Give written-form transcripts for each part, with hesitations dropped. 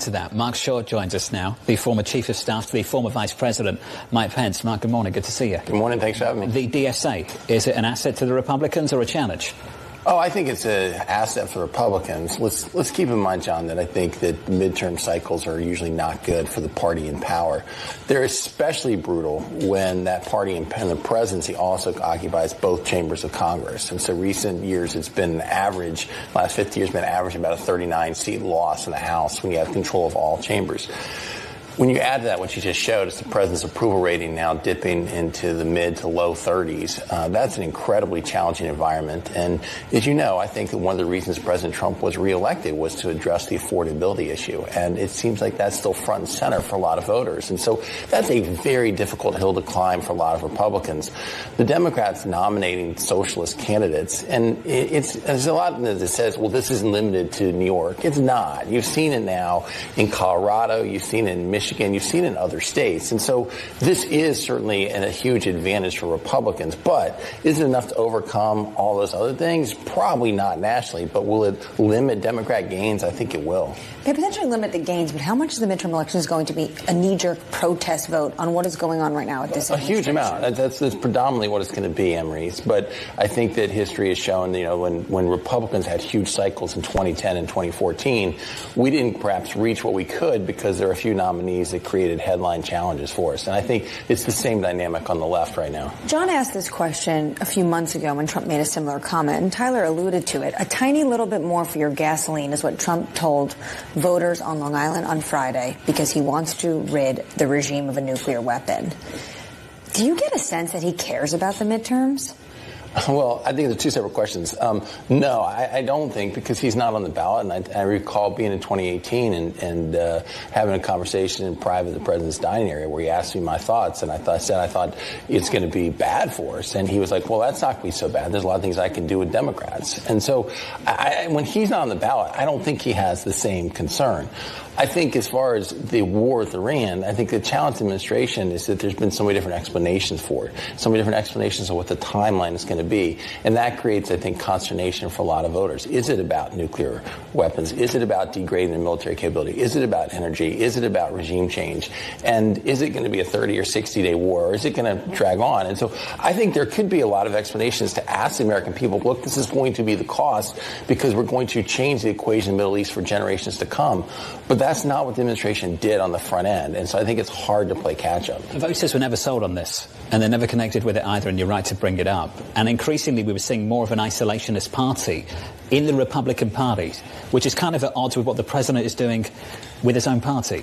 To that, Marc joins us now, the former Chief of Staff to the former Vice President, Mike Pence. Marc, good morning. Good to see you. Good morning. Thanks for having me. The DSA, is it an asset to the Republicans or a challenge? Oh, I think it's an asset for Republicans. Let's keep in mind, John, that I think that midterm cycles are usually not good for the party in power. They're especially brutal when that party in the presidency also occupies both chambers of Congress. And so recent years, it's been average, last 50 years, been average about a 39-seat loss in the House when you have control of all chambers. When you add to that what you just showed, it's the president's approval rating now dipping into the mid to low 30s. That's an incredibly challenging environment. And as you know, I think that one of the reasons President Trump was reelected was to address the affordability issue. And it seems like that's still front and center for a lot of voters. And so that's a very difficult hill to climb for a lot of Republicans. The Democrats nominating socialist candidates, and there's a lot that says, well, this isn't limited to New York. It's not. You've seen it now in Colorado. You've seen it in Michigan. You've seen it in other states. And so this is certainly a huge advantage for Republicans. But is it enough to overcome all those other things? Probably not nationally. But will it limit Democrat gains? I think it will. They potentially limit the gains, but how much of the midterm election is going to be a knee-jerk protest vote on what is going on right now at this? A huge amount. That's predominantly what it's going to be, Emery's. But I think that history has shown, when Republicans had huge cycles in 2010 and 2014, we didn't perhaps reach what we could because there are a few nominees that created headline challenges for us. And I think it's the same dynamic on the left right now. John asked this question a few months ago when Trump made a similar comment, and Tyler alluded to it. A tiny little bit more for your gasoline is what Trump told voters on Long Island on Friday because he wants to rid the regime of a nuclear weapon. Do you get a sense that he cares about the midterms? Well, I think they're two separate questions. No, I don't think, because he's not on the ballot. And I recall being in 2018 and having a conversation in private at the president's dining area where he asked me my thoughts. And I thought it's going to be bad for us. And he was like, well, that's not going to be so bad. There's a lot of things I can do with Democrats. And so when he's not on the ballot, I don't think he has the same concern. I think as far as the war with Iran, I think the challenge to the administration is that there's been so many different explanations for it, so many different explanations of what the timeline is going to be. And that creates, I think, consternation for a lot of voters. Is it about nuclear weapons? Is it about degrading the military capability? Is it about energy? Is it about regime change? And is it going to be a 30 or 60-day war, or is it going to drag on? And so I think there could be a lot of explanations to ask the American people, look, this is going to be the cost because we're going to change the equation in the Middle East for generations to come. But that's not what the administration did on the front end. And so I think it's hard to play catch-up. Voters were never sold on this, and they're never connected with it either, and you're right to bring it up. And increasingly we were seeing more of an isolationist party in the Republican Party, which is kind of at odds with what the president is doing with his own party.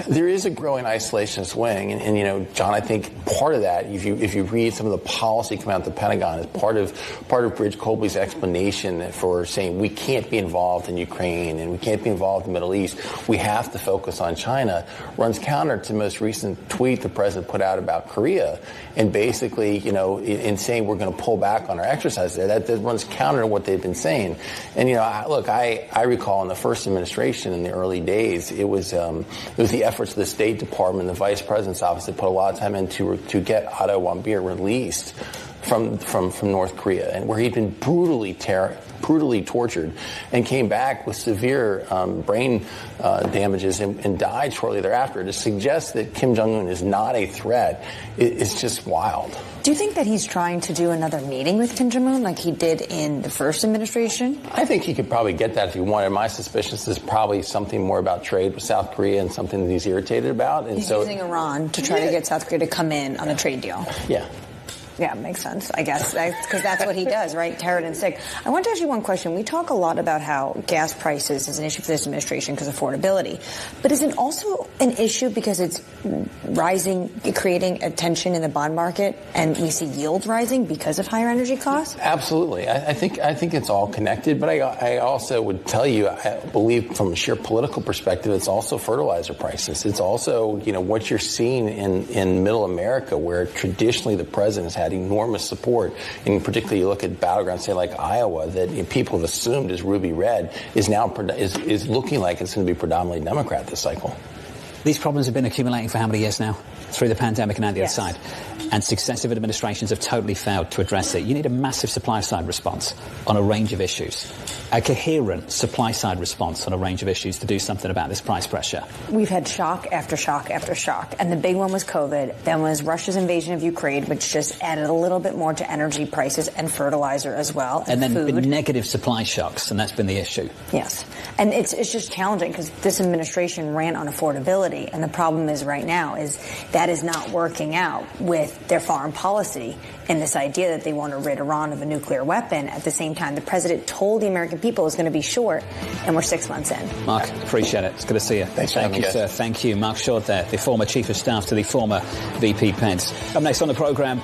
There is a growing isolationist wing, and John, I think part of that, if you read some of the policy coming out of the Pentagon, is part of Bridge Colby's explanation for saying we can't be involved in Ukraine and we can't be involved in the Middle East. We have to focus on China. Runs counter to the most recent tweet the president put out about Korea, and basically, in saying we're going to pull back on our exercise there, that runs counter to what they've been saying. And I recall in the first administration in the early days, it was the efforts of the State Department, the Vice President's office, that put a lot of time into to get Otto Warmbier released from North Korea, and where he'd been brutally tortured and came back with severe brain damages and died shortly thereafter. To suggest that Kim Jong-un is not a threat is just wild. Do you think that he's trying to do another meeting with Kim Jong-un like he did in the first administration? I think he could probably get that if he wanted. My suspicion is probably something more about trade with South Korea and something that he's irritated about. And he's using Iran to try to get South Korea to come in on a trade deal. Yeah. Yeah, it makes sense, I guess, because that's what he does, right? Carrot and stick. I want to ask you one question. We talk a lot about how gas prices is an issue for this administration because of affordability. But is it also an issue because it's rising, creating a tension in the bond market, and we see yields rising because of higher energy costs? Absolutely. I think it's all connected. But I also would tell you, I believe from a sheer political perspective, it's also fertilizer prices. It's also, what you're seeing in middle America, where traditionally the president has had enormous support, and particularly you look at battleground state like Iowa, that people have assumed is ruby red, is now is looking like it's going to be predominantly Democrat this cycle. These problems have been accumulating for how many years now? Through the pandemic and on the other side. And successive administrations have totally failed to address it. You need a massive supply side response on a range of issues. a coherent supply-side response on a range of issues to do something about this price pressure? We've had shock after shock after shock. And the big one was COVID. Then was Russia's invasion of Ukraine, which just added a little bit more to energy prices and fertilizer as well. And then food. been negative supply shocks, and that's been the issue. Yes. And it's just challenging because this administration ran on affordability. And the problem is right now is that is not working out with their foreign policy and this idea that they want to rid Iran of a nuclear weapon. At the same time, the president told the American people it was going to be short, and we're 6 months in. Mark, appreciate it. It's good to see you. Thanks for having me, sir. Thank you. Mark Short there, the former Chief of Staff to the former VP Pence. Up next on the programme,